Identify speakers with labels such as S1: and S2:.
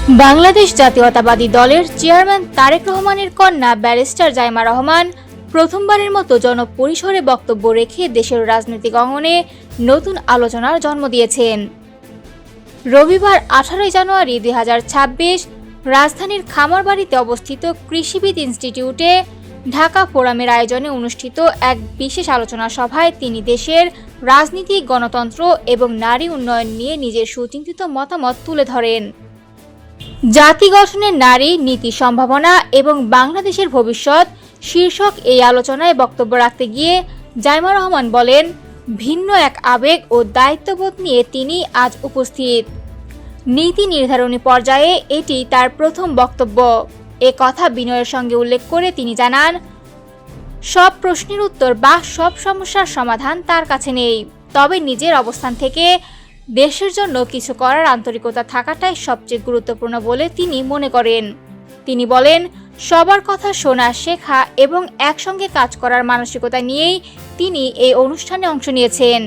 S1: বাংলাদেশ জাতীয়তাবাদী দলের চেয়ারম্যান তারেক রহমানের কন্যা ব্যারিস্টার জাইমা রহমান প্রথমবারের মতো জনপরিসরে বক্তব্য রেখে দেশের রাজনৈতিক অঙ্গনে নতুন আলোচনার জন্ম দিয়েছেন। রবিবার 18 জানুয়ারি 2026 রাজধানীর খামারবাড়িতে অবস্থিত কৃষিবিদ ইনস্টিটিউটে ঢাকা ফোরামের আয়োজনে অনুষ্ঠিত এক বিশেষ আলোচনা সভায় তিনি দেশের রাজনীতি, গণতন্ত্র এবং নারী উন্নয়ন নিয়ে নিজের সুচিন্তিত মতামত তুলে ধরেন। জাতি গঠনের নারী, নীতি, সম্ভাবনা এবং বাংলাদেশের ভবিষ্যৎ শীর্ষক এই আলোচনায় বক্তব্য রাখতে গিয়ে জাইমা রহমান বলেন, ভিন্ন এক আবেগ ও দায়িত্ববোধ নিয়ে তিনি আজ উপস্থিত। নীতি নির্ধারণী পর্যায়ে এটি তার প্রথম বক্তব্য। এ কথা বিনয়ের সঙ্গে উল্লেখ করে তিনি জানান, সব প্রশ্নের উত্তর বা সব সমস্যার সমাধান তার কাছে নেই, তবে নিজের অবস্থান থেকে দেশের জন্য কিছু করার আন্তরিকতা থাকাটাই সবচেয়ে গুরুত্বপূর্ণ বলে তিনি মনে করেন। তিনি বলেন, সবার কথা শোনা, শেখা এবং একসঙ্গে কাজ করার মানসিকতা নিয়েই তিনি এই অনুষ্ঠানে অংশ নিয়েছেন।